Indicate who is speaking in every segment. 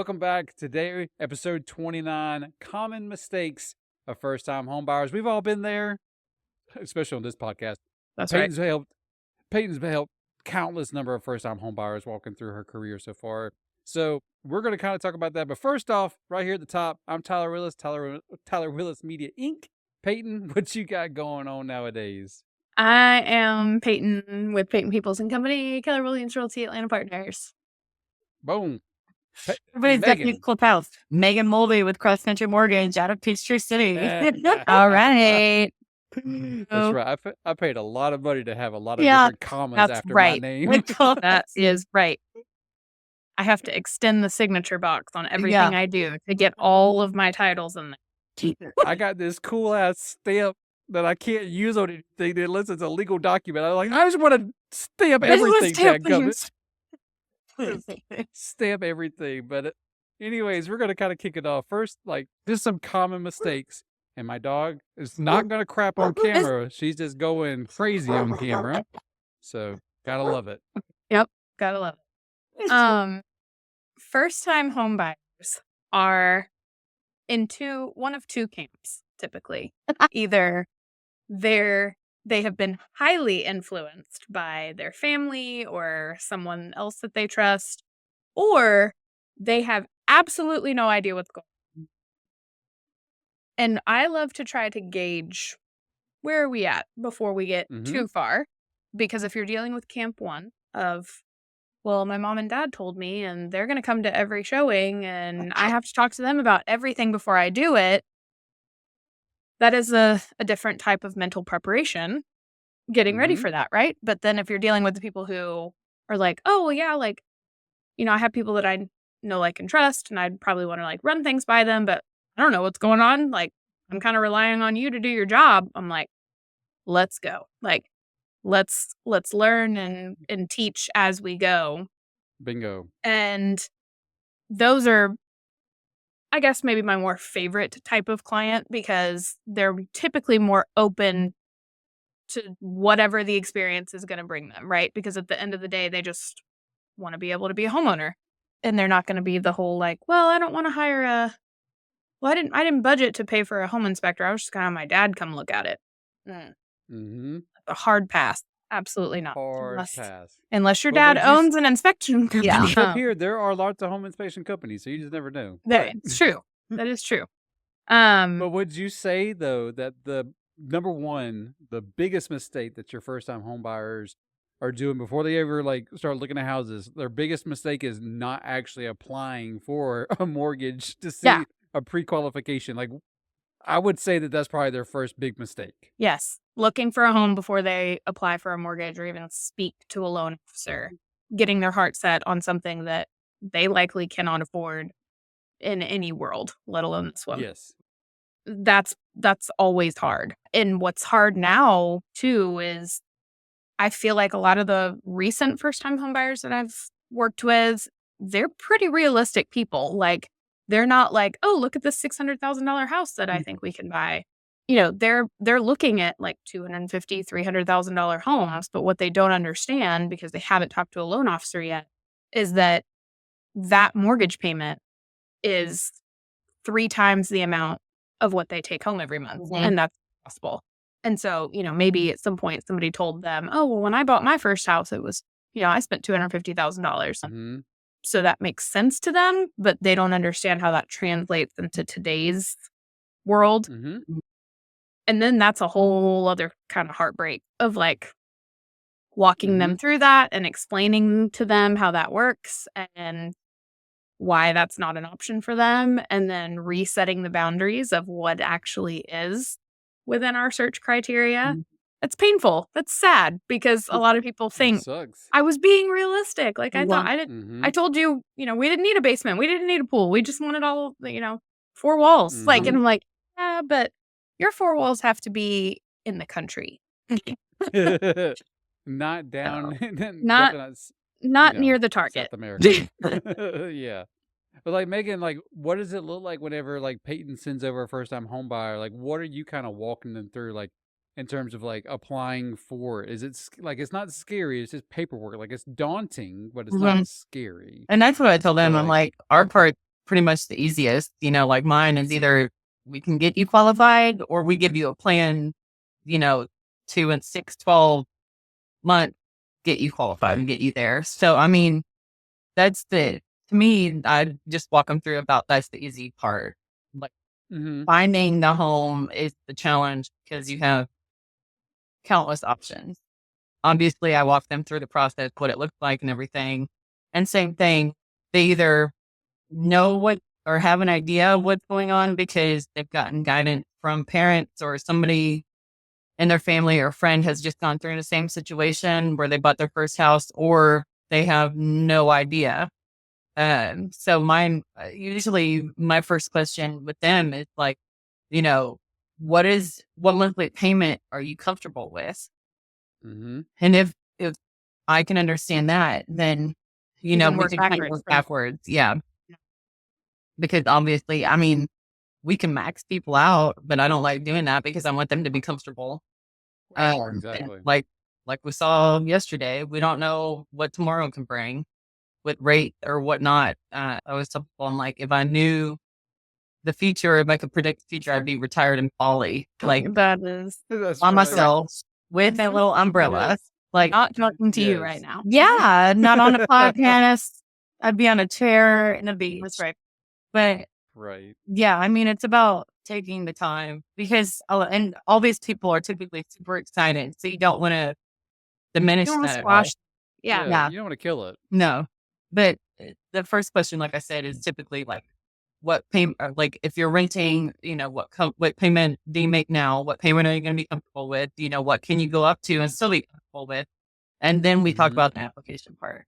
Speaker 1: Welcome back. Today, episode 29, Common Mistakes of First-Time Homebuyers. We've all been there, especially on this podcast.
Speaker 2: That's
Speaker 1: Payton's
Speaker 2: right.
Speaker 1: helped countless number of first-time homebuyers walking through her career so far. So we're going to kind of talk about that. But first off, right here at the top, I'm Tyler Willis, Tyler Willis Media, Inc. Payton, what you got going on nowadays?
Speaker 2: I am Payton with Payton Peoples and Company, Keller, Williams, Realty, Atlanta Partners.
Speaker 1: Boom.
Speaker 3: Everybody's got new clubhouse. Megan Mulvey with CrossCountry Mortgage out of Peachtree City. All right.
Speaker 1: That's right. I paid a lot of money to have a lot of different commas after my name.
Speaker 2: That is right. I have to extend the signature box on everything I do to get all of my titles in there.
Speaker 1: I got this cool ass stamp that I can't use on anything unless it's a legal document. I'm like, I just want to stamp everything. Stamp everything. But anyways, we're going to kind of kick it off. First, like, just some common mistakes. And my dog is not going to crap on camera. She's just going crazy on camera. So, gotta love it.
Speaker 2: Yep, gotta love it. First-time home buyers are in one of two camps, typically. Either they have been highly influenced by their family or someone else that they trust, or they have absolutely no idea what's going on. And I love to try to gauge where are we at before we get too far. Because if you're dealing with camp one of, well, my mom and dad told me and they're going to come to every showing and I have to talk to them about everything before I do it, that is a different type of mental preparation, getting ready for that, right? But then if you're dealing with the people who are like, oh, well, yeah, like, I have people that I know, like, and trust, and I'd probably want to, like, run things by them, but I don't know what's going on. Like, I'm kind of relying on you to do your job. I'm like, let's go. Like, let's learn and teach as we go.
Speaker 1: Bingo.
Speaker 2: And those are, I guess, maybe my more favorite type of client because they're typically more open to whatever the experience is going to bring them, right? Because at the end of the day, they just want to be able to be a homeowner. And they're not going to be the whole like, well, I don't want to hire I didn't budget to pay for a home inspector. I was just going to have my dad come look at it. A hard pass. Absolutely not. Unless your dad owns an inspection company.
Speaker 1: Yeah. Up here, there are lots of home inspection companies, so you just never know.
Speaker 2: It's true. That is true.
Speaker 1: But would you say, though, that the number one, the biggest mistake that your first-time home buyers are doing before they ever start looking at houses, their biggest mistake is not actually applying for a mortgage to see a pre-qualification? Like, I would say that that's probably their first big mistake.
Speaker 2: Yes. Looking for a home before they apply for a mortgage or even speak to a loan officer, getting their heart set on something that they likely cannot afford in any world, let alone this one.
Speaker 1: Yes.
Speaker 2: That's always hard. And what's hard now, too, is I feel like a lot of the recent first-time home buyers that I've worked with, they're pretty realistic people. Like, they're not like, oh, look at this $600,000 house that I think we can buy. They're looking at like $250,000, $300,000 homes. But what they don't understand, because they haven't talked to a loan officer yet, is that mortgage payment is 3 times the amount of what they take home every month. And that's possible. And so, maybe at some point somebody told them, oh, well, when I bought my first house, it was, I spent $250,000. So that makes sense to them, but they don't understand how that translates into today's world. And then that's a whole other kind of heartbreak of like walking them through that and explaining to them how that works and why that's not an option for them. And then resetting the boundaries of what actually is within our search criteria. It's painful. That's sad because a lot of people think I was being realistic. Like I thought I told you, we didn't need a basement. We didn't need a pool. We just wanted all, 4 walls. Like, and I'm like, yeah, but your 4 walls have to be in the country.
Speaker 1: Not down.
Speaker 2: Not near the Target.
Speaker 1: South America. Yeah. But like Megan, like what does it look like whenever like Payton sends over a first time home buyer? Like what are you kind of walking them through? Like in terms of like applying for it? Is it like it's not scary, it's just paperwork. Like it's daunting, but it's not scary.
Speaker 3: And that's what I told them. I'm like, our part pretty much the easiest. Like mine is either we can get you qualified or we give you a plan, 2 and 6, 12 months, get you qualified and get you there. So, I mean, to me, I just walk them through about that's the easy part. Like finding the home is the challenge because you have countless options. Obviously, I walk them through the process, what it looks like and everything. And same thing, they either know what or have an idea of what's going on because they've gotten guidance from parents or somebody in their family or friend has just gone through the same situation where they bought their first house, or they have no idea. So usually my first question with them is like, what monthly payment are you comfortable with? And if I can understand that, then, we can kind of work backwards. Yeah. Because obviously, I mean, we can max people out, but I don't like doing that because I want them to be comfortable.
Speaker 1: Exactly.
Speaker 3: Like we saw yesterday, we don't know what tomorrow can bring with rate or whatnot. I was telling like, if I knew the future, if I could predict the future, I'd be retired in Bali, like
Speaker 2: That's
Speaker 3: on myself with a little umbrella. Like
Speaker 2: not talking to you right now.
Speaker 3: Yeah, not on a podcast. I'd be on a chair in a beach.
Speaker 2: That's right.
Speaker 3: But
Speaker 1: right.
Speaker 3: Yeah, I mean, it's about taking the time because, and all these people are typically super excited. So you don't want to diminish that at all.
Speaker 2: Yeah.
Speaker 1: You don't want to kill it.
Speaker 3: No. But the first question, like I said, is typically like, what payment, like if you're renting, what payment do you make now? What payment are you going to be comfortable with? What can you go up to and still be comfortable with? And then we talk about the application part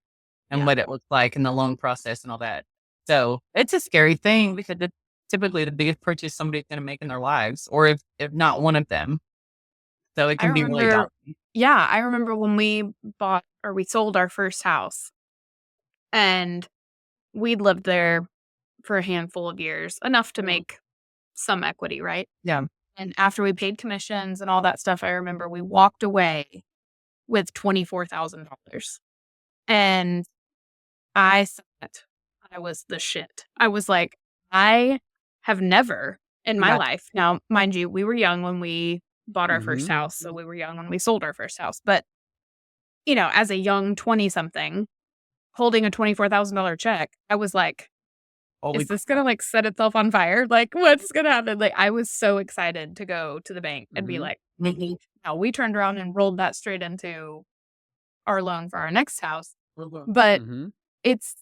Speaker 3: and what it looks like and the loan process and all that. So it's a scary thing because it's typically the biggest purchase somebody's going to make in their lives, or if not one of them. So it can be really daunting.
Speaker 2: Yeah. I remember when we sold our first house, and we'd lived there for a handful of years, enough to make some equity, right?
Speaker 3: Yeah.
Speaker 2: And after we paid commissions and all that stuff, I remember we walked away with $24,000. And I thought I was the shit. I was like, I have never in my life. Now, mind you, we were young when we bought our first house. So we were young when we sold our first house. But, as a young 20-something holding a $24,000 check, I was like, is this going to like set itself on fire? Like, what's going to happen? Like, I was so excited to go to the bank and be like, no, we turned around and rolled that straight into our loan for our next house. But it's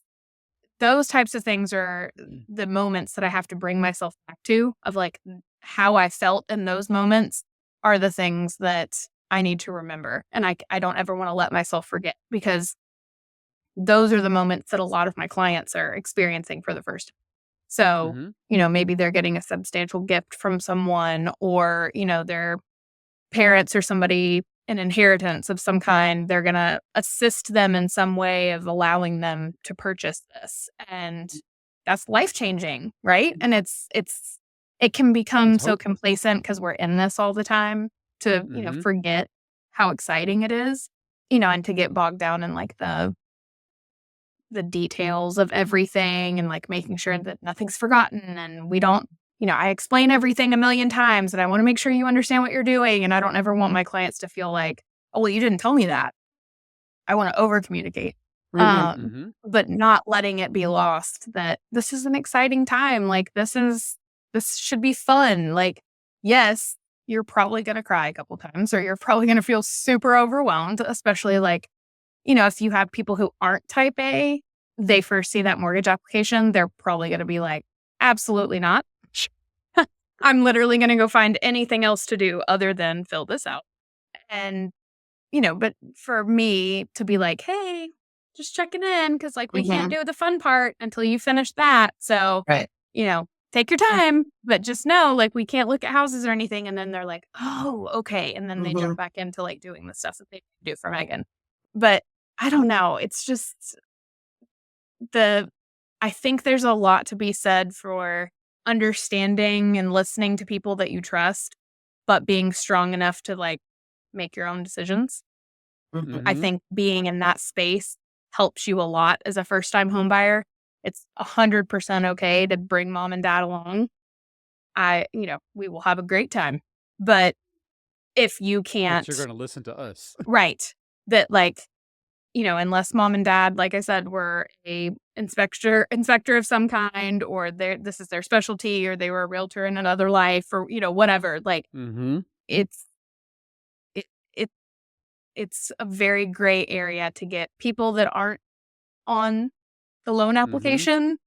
Speaker 2: those types of things are the moments that I have to bring myself back to, of like how I felt in those moments are the things that I need to remember. And I don't ever want to let myself forget, because those are the moments that a lot of my clients are experiencing for the first time. So, maybe they're getting a substantial gift from someone, or, their parents or somebody, an inheritance of some kind. They're going to assist them in some way of allowing them to purchase this. And that's life-changing, right? And it can become so complacent because we're in this all the time to, forget how exciting it is, and to get bogged down in like the details of everything and like making sure that nothing's forgotten, and we don't, I explain everything a million times and I want to make sure you understand what you're doing. And I don't ever want my clients to feel like, oh, well, you didn't tell me that. I want to over communicate, but not letting it be lost that this is an exciting time. Like this should be fun. Like, yes, you're probably going to cry a couple times, or you're probably going to feel super overwhelmed, especially like, if you have people who aren't type A, they first see that mortgage application, they're probably going to be like, absolutely not. I'm literally going to go find anything else to do other than fill this out. And, but for me to be like, hey, just checking in, because like we can't do the fun part until you finish that. So, take your time, but just know like we can't look at houses or anything. And then they're like, oh, okay. And then they jump back into like doing the stuff that they do for Megan. But I don't know. It's just I think there's a lot to be said for understanding and listening to people that you trust, but being strong enough to like make your own decisions. I think being in that space helps you a lot as a first-time home buyer. It's 100% okay to bring mom and dad along. We will have a great time. But if you
Speaker 1: But
Speaker 2: can't,
Speaker 1: you're going to listen to us.
Speaker 2: right, that unless mom and dad, like I said, were a inspector of some kind, or this is their specialty, or they were a realtor in another life, or whatever.
Speaker 1: Mm-hmm.
Speaker 2: It's it, it it's a very gray area to get people that aren't on the loan application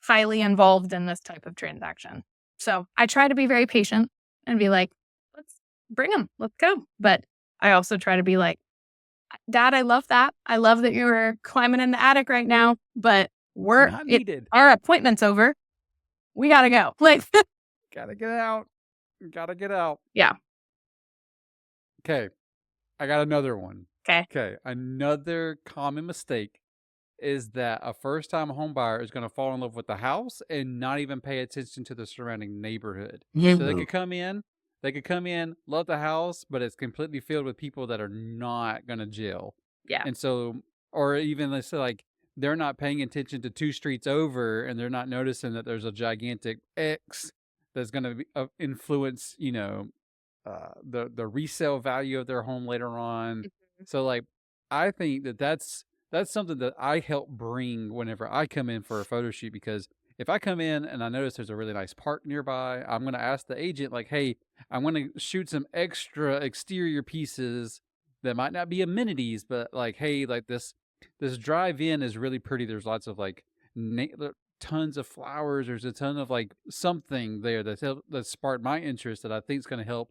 Speaker 2: highly involved in this type of transaction. So I try to be very patient and be like, let's bring them, let's go. But I also try to be like, Dad, I love that. I love that you're climbing in the attic right now, but
Speaker 1: Not needed.
Speaker 2: our appointment's over. We gotta go.
Speaker 1: Gotta get out. Gotta get out.
Speaker 2: Yeah.
Speaker 1: Okay. I got another one.
Speaker 2: Okay.
Speaker 1: Another common mistake is that a first-time home buyer is going to fall in love with the house and not even pay attention to the surrounding neighborhood. So they could come in, love the house, but it's completely filled with people that are not going to gel.
Speaker 2: Yeah.
Speaker 1: And so, or even let's say like they're not paying attention to 2 streets over, and they're not noticing that there's a gigantic X that's going to influence, the resale value of their home later on. So like, I think that's something that I help bring whenever I come in for a photo shoot, because if I come in and I notice there's a really nice park nearby, I'm going to ask the agent like, hey, I'm going to shoot some extra exterior pieces that might not be amenities, but like, hey, like this drive-in is really pretty. There's lots of like tons of flowers. There's a ton of like something there that sparked my interest that I think is going to help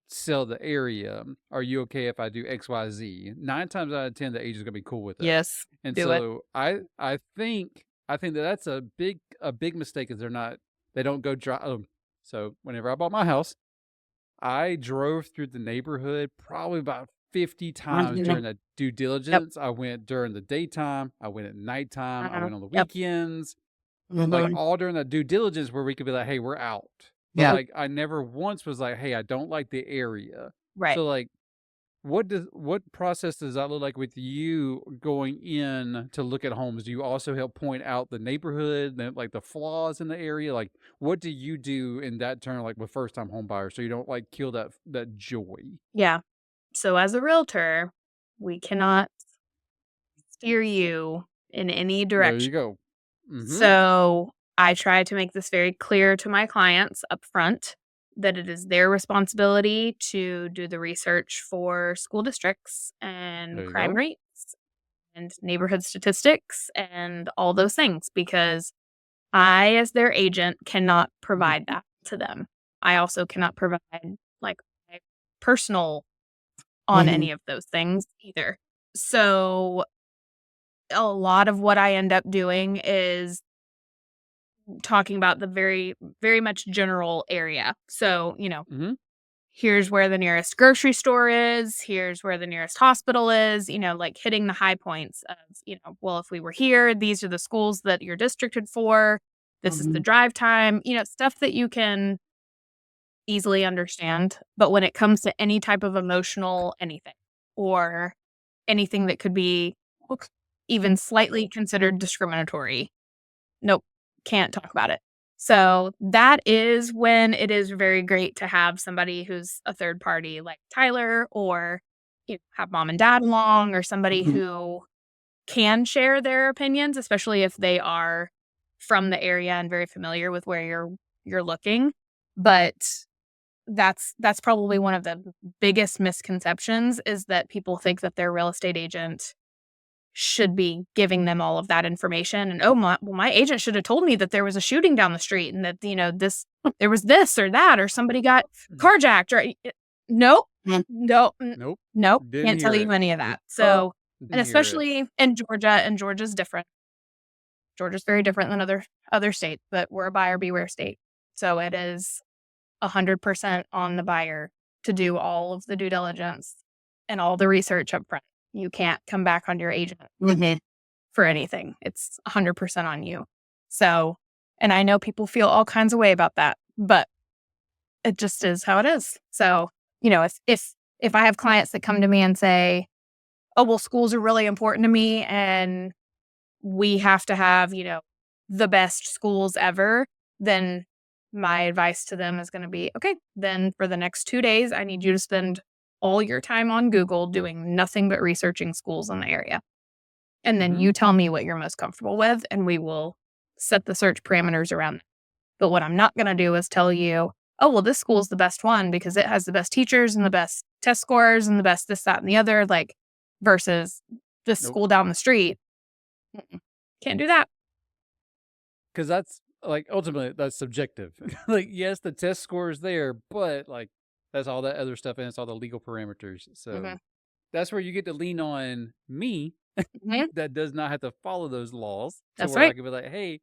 Speaker 1: sell the area. Are you okay if I do XYZ? 9 times out of 10, the agent's gonna be cool with it.
Speaker 2: Yes.
Speaker 1: And
Speaker 2: do it.
Speaker 1: so I think that's a big mistake is they don't go drive. So whenever I bought my house, I drove through the neighborhood probably about 50 times during that due diligence. I went during the daytime. I went at nighttime. I went on the weekends. Like all during the due diligence where we could be like, hey, we're out. But like I never once was like, hey, I don't like the area.
Speaker 2: Right.
Speaker 1: So like what process does that look like with you going in to look at homes? Do you also help point out the neighborhood, like the flaws in the area? Like what do you do in that turn, like with first time home buyers, so you don't like kill that joy?
Speaker 2: Yeah. So as a realtor, we cannot steer you in any direction.
Speaker 1: There you go.
Speaker 2: So I try to make this very clear to my clients up front that it is their responsibility to do the research for school districts and crime rates and neighborhood statistics and all those things, because I, as their agent, cannot provide that to them. I also cannot provide like my personal on any of those things either. So a lot of what I end up doing is talking about the very, very much general area. So, here's where the nearest grocery store is. Here's where the nearest hospital is, like hitting the high points of, well, if we were here, these are the schools that you're districted for. This is the drive time, stuff that you can easily understand. But when it comes to any type of emotional anything or anything that could be even slightly considered discriminatory, nope. Can't talk about it. So that is when it is very great to have somebody who's a third party like Tyler, or have mom and dad along, or somebody who can share their opinions, especially if they are from the area and very familiar with where you're looking. But that's probably one of the biggest misconceptions, is that people think that their real estate agent should be giving them all of that information. And my agent should have told me that there was a shooting down the street and that there was this or that, or somebody got carjacked, or nope. Can't tell you any of that. So, and especially in Georgia, and Georgia's different. Georgia's very different than other states, but we're a buyer beware state. So it is 100% on the buyer to do all of the due diligence and all the research up front. You can't come back on your agent for anything. It's 100% on you. So, and I know people feel all kinds of way about that, but it just is how it is. So, if I have clients that come to me and say, oh, well, schools are really important to me and we have to have, the best schools ever, then my advice to them is going to be, okay, then for the next 2 days, I need you to spend all your time on Google doing nothing but researching schools in the area. And then you tell me what you're most comfortable with, and we will set the search parameters around that. But what I'm not going to do is tell you, oh, well, this school is the best one because it has the best teachers and the best test scores and the best this, that, and the other, like, versus this
Speaker 1: Nope.
Speaker 2: school down the street. Can't do that.
Speaker 1: Because that's like ultimately that's subjective. Like, yes, the test score is there, but like that's all that other stuff and it's all the legal parameters. So that's where you get to lean on me that does not have to follow those laws.
Speaker 2: That's
Speaker 1: where I
Speaker 2: right.
Speaker 1: can be like, hey,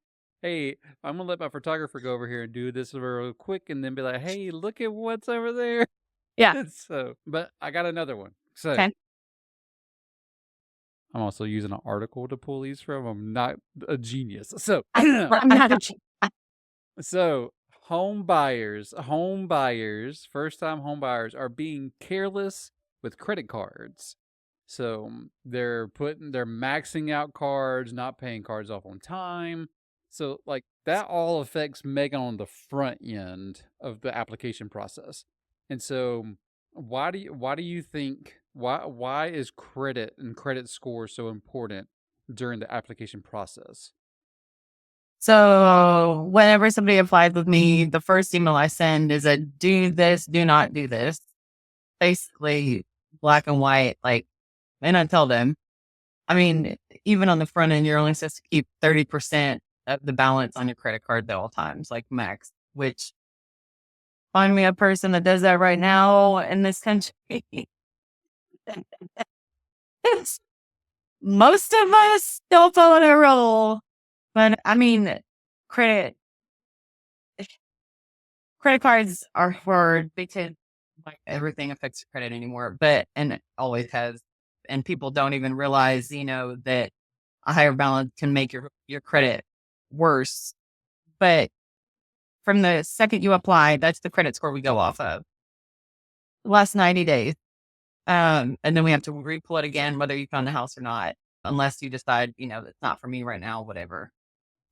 Speaker 1: I'm gonna let my photographer go over here and do this real quick, and then be like, hey, look at what's over there.
Speaker 2: Yeah.
Speaker 1: So, but I got another one. So
Speaker 2: Okay.
Speaker 1: I'm also using an article to pull these from. I'm not a genius. So
Speaker 2: I'm not a
Speaker 1: So home buyers, first-time home buyers are being careless with credit cards. So they're maxing out cards, not paying cards off on time. So like that all affects Megan on the front end of the application process. And so why do you think why is credit and credit score so important during the application process?
Speaker 3: So whenever somebody applies with me, the first email I send is a do this, do not do this. Basically black and white, like, and I tell them, I mean, even on the front end, you're only supposed to keep 30% of the balance on your credit card at all times, like max, which find me a person that does that right now in this country. Most of us don't follow the rule. But I mean, credit cards are hard because like everything affects credit anymore, and it always has. And people don't even realize, that a higher balance can make your credit worse. But from the second you apply, that's the credit score we go off of. The last 90 days. And then we have to re-pull it again, whether you found the house or not, unless you decide, it's not for me right now, whatever.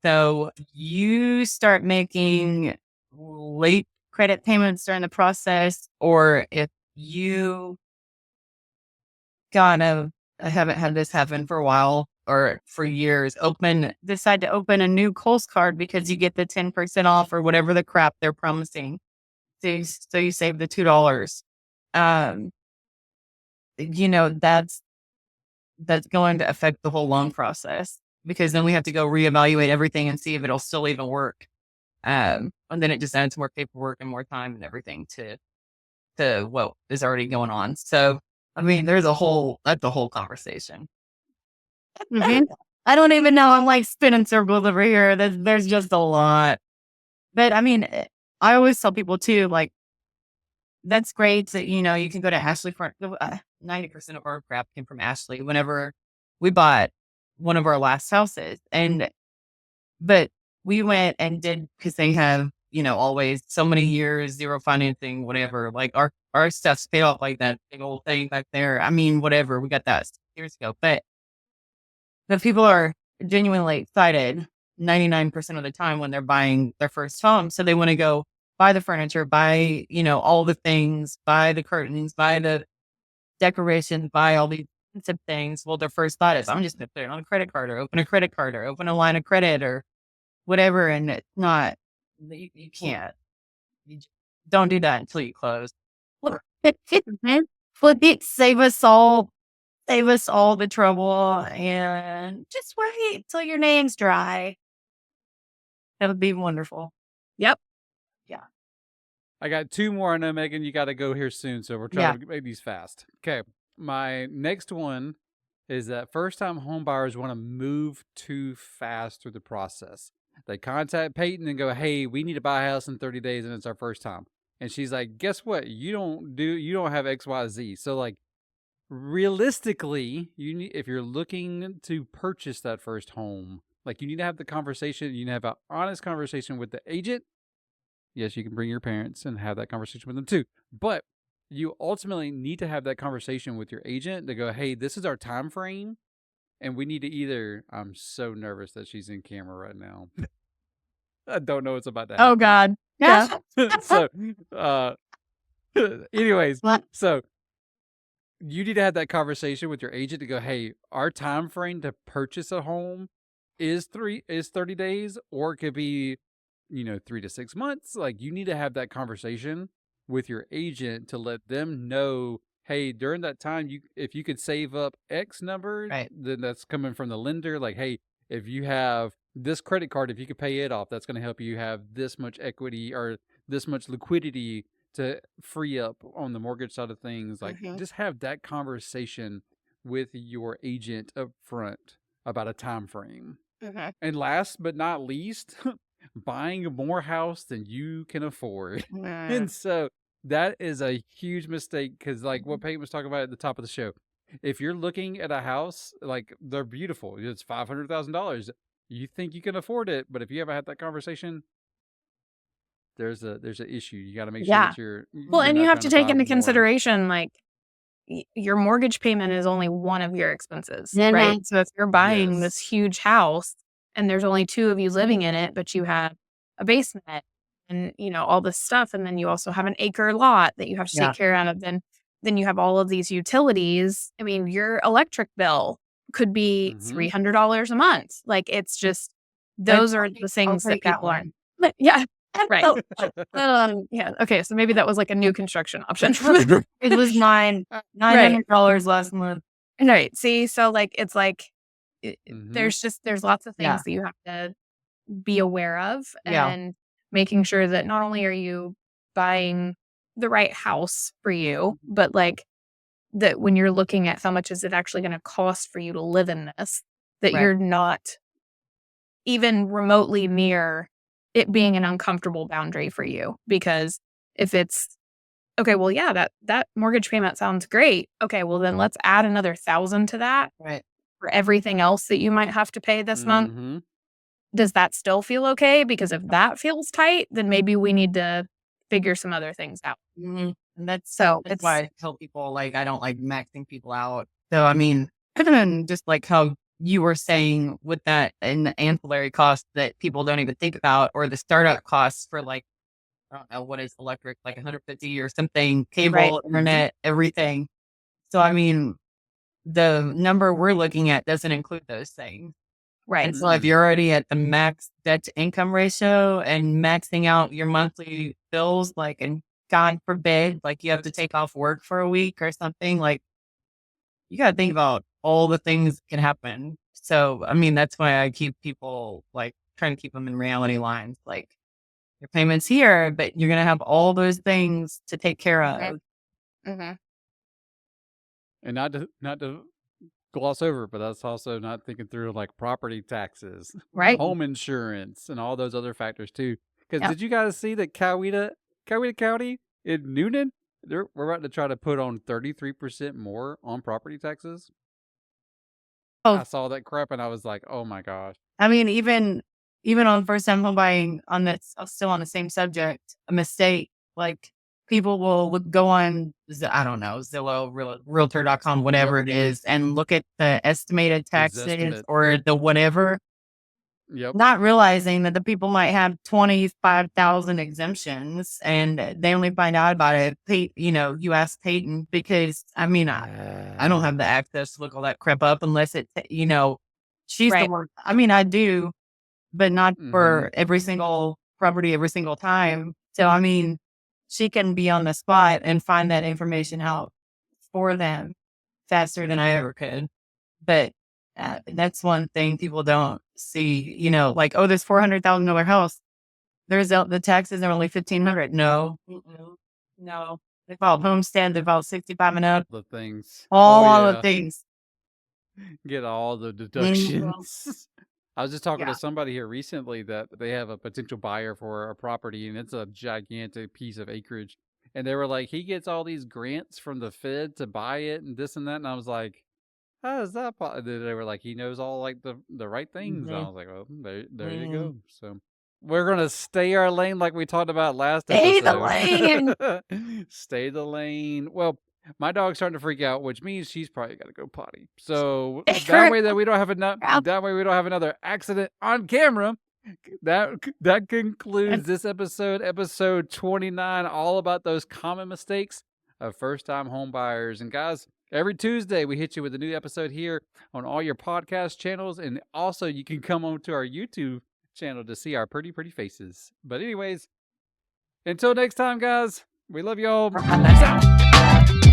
Speaker 3: So you start making late credit payments during the process, or if you I haven't had this happen for a while or for years, decide to open a new Kohl's card because you get the 10% off or whatever the crap they're promising. So you save the $2. That's going to affect the whole loan process because then we have to go reevaluate everything and see if it'll still even work. And then it just adds more paperwork and more time and everything to what is already going on. So, I mean, that's a whole conversation. I don't even know. I'm like spinning circles over here. There's just a lot. But I mean, I always tell people too, like, that's great that, you can go to Ashley for 90% of our crap came from Ashley whenever we bought one of our last houses. But we went and did, because they have, always so many years, zero financing, whatever. Like our stuff's paid off like that big old thing back there. I mean, whatever. We got that years ago. But the people are genuinely excited 99% of the time when they're buying their first home. So they want to go buy the furniture, buy, all the things, buy the curtains, buy the decorations, buy all these expensive things. Well, their first thought is, I'm just going to put it on a credit card or open a credit card or open a line of credit or whatever. And it's not, you can't. Don't do that until you close. Flip it, save us all the trouble, and just wait till your name's dry. That would be wonderful.
Speaker 2: Yep.
Speaker 3: Yeah.
Speaker 1: I got two more. I know, Megan, you got to go here soon, so we're trying to make these fast. Okay. My next one is that first-time home buyers want to move too fast through the process. They contact Payton and go, hey, we need to buy a house in 30 days, and it's our first time. And she's like, guess what? You don't have X, Y, Z. So, like, realistically, if you're looking to purchase that first home, like, you need to have the conversation. You need to have an honest conversation with the agent. Yes, you can bring your parents and have that conversation with them too. But you ultimately need to have that conversation with your agent to go, hey, this is our time frame. and we need to either. I'm so nervous that she's in camera right now. I don't know what's about to
Speaker 2: Oh
Speaker 1: happen.
Speaker 2: God. Yeah.
Speaker 1: So, anyways,
Speaker 3: What?
Speaker 1: so you need to have that conversation with your agent to go, hey, our time frame to purchase a home is 30 days, or it could be, 3 to 6 months. Like, you need to have that conversation with your agent to let them know, hey, during that time, if you could save up X number,
Speaker 3: Right.
Speaker 1: then that's coming from the lender. Like, hey, if you have this credit card, if you could pay it off, that's going to help you have this much equity or this much liquidity to free up on the mortgage side of things. Like, just have that conversation with your agent up front about a time frame. And last but not least, buying more house than you can afford. And so that is a huge mistake, because like what Payton was talking about at the top of the show, if you're looking at a house, like, they're beautiful, it's $500,000, you think you can afford it, but if you haven't had that conversation, there's an issue. You got to make sure
Speaker 2: Yeah.
Speaker 1: that you're
Speaker 2: Well, and you
Speaker 1: not
Speaker 2: have
Speaker 1: trying
Speaker 2: to
Speaker 1: to
Speaker 2: take
Speaker 1: buy
Speaker 2: into
Speaker 1: more.
Speaker 2: consideration, like, your mortgage payment is only one of your expenses,
Speaker 3: Mhm.
Speaker 2: right? So if you're buying
Speaker 1: Yes.
Speaker 2: this huge house and there's only 2 of you living in it, but you have a basement and, all this stuff, and then you also have an acre lot that you have to
Speaker 3: Yeah.
Speaker 2: take care of, then you have all of these utilities. I mean, your electric bill could be
Speaker 1: Mhm.
Speaker 2: $300 a month. Like, it's just, those are the things that
Speaker 3: take that
Speaker 2: people aren't.
Speaker 3: one.
Speaker 2: Yeah. Right. Yeah. Okay. So maybe that was like a new construction option.
Speaker 3: It was mine.
Speaker 2: Right.
Speaker 3: $900 last month.
Speaker 2: Right. See, so like, it's like,
Speaker 1: Mhm.
Speaker 2: there's lots of things
Speaker 3: Yeah.
Speaker 2: that you have to be aware of,
Speaker 3: Yeah.
Speaker 2: and making sure that not only are you buying the right house for you, but like, that when you're looking at how much is it actually going to cost for you to live in this, that
Speaker 3: Right.
Speaker 2: you're not even remotely near it being an uncomfortable boundary for you. Because if it's, okay, well, yeah, that mortgage payment sounds great. Okay, well, then let's add another 1,000 to that
Speaker 3: Right.
Speaker 2: for everything else that you might have to pay this month.
Speaker 1: Mhm.
Speaker 2: Does that still feel okay? Because if that feels tight, then maybe we need to figure some other things out.
Speaker 3: Mhm. And that's
Speaker 2: So
Speaker 3: that's
Speaker 2: it's
Speaker 3: why I tell people, like, I don't like maxing people out. So, I mean, just like how you were saying with that and the ancillary costs that people don't even think about, or the startup costs for, like, I don't know, what is electric, like 150 or something, cable,
Speaker 2: Right.
Speaker 3: internet, everything. So, I mean, the number we're looking at doesn't include those things.
Speaker 2: right.
Speaker 3: And so if you're already at the max debt to income ratio and maxing out your monthly bills, like, and God forbid, like, you have to take off work for a week or something, like, you got to think about all the things that can happen. So, I mean, that's why I keep people, like, trying to keep them in reality lines. Like, your payment's here, but you're going to have all those things to take care of.
Speaker 2: Mm-hmm.
Speaker 1: And not to gloss over, but that's also not thinking through like property taxes,
Speaker 2: Right.
Speaker 1: home insurance, and all those other factors too. Because
Speaker 2: Yep.
Speaker 1: did you guys see that Coweta County in Noonan, we're about to try to put on 33% more on property taxes?
Speaker 3: Oh.
Speaker 1: I saw that crap and I was like, oh my gosh.
Speaker 3: I mean, even on first time home buying, on this, still on the same subject, a mistake, like, people will go on, I don't know, Zillow, Realtor.com, whatever it is, and look at the estimated taxes
Speaker 1: Zestimate.
Speaker 3: or the whatever,
Speaker 1: Yep.
Speaker 3: not realizing that the people might have 25,000 exemptions, and they only find out about it. You ask Payton, because I mean, I don't have the access to look all that crap up unless she's the
Speaker 2: Right.
Speaker 3: one. I mean, I do, but not
Speaker 1: Mhm.
Speaker 3: for every single property every single time. So, I mean, she can be on the spot and find that information out for them faster than I ever could. But that's one thing people don't see, like, oh, this $400,000 house, the taxes are only $1,500. No, no. They filed homestead, they filed 65 and up,
Speaker 1: The things.
Speaker 3: all
Speaker 1: Oh,
Speaker 3: the
Speaker 1: yeah.
Speaker 3: things.
Speaker 1: Get all the deductions. I was just talking to somebody here recently that they have a potential buyer for a property, and it's a gigantic piece of acreage. And they were like, he gets all these grants from the Fed to buy it and this and that. And I was like, how is that possible? They were like, he knows all like the right things. And I was like, well, there you go. So we're going to stay our lane like we talked about last
Speaker 3: Stay
Speaker 1: episode.
Speaker 3: the lane.
Speaker 1: Stay the lane. Well, My dog's starting to freak out, which means she's probably got to go potty. So
Speaker 2: Hey,
Speaker 1: that way that we don't have
Speaker 2: Crap.
Speaker 1: that way we don't have another accident on camera. That concludes this episode 29, all about those common mistakes of first-time home buyers. And guys, every Tuesday we hit you with a new episode here on all your podcast channels, and also you can come on to our YouTube channel to see our pretty faces. But anyways, until next time, guys, we love y'all. Peace out.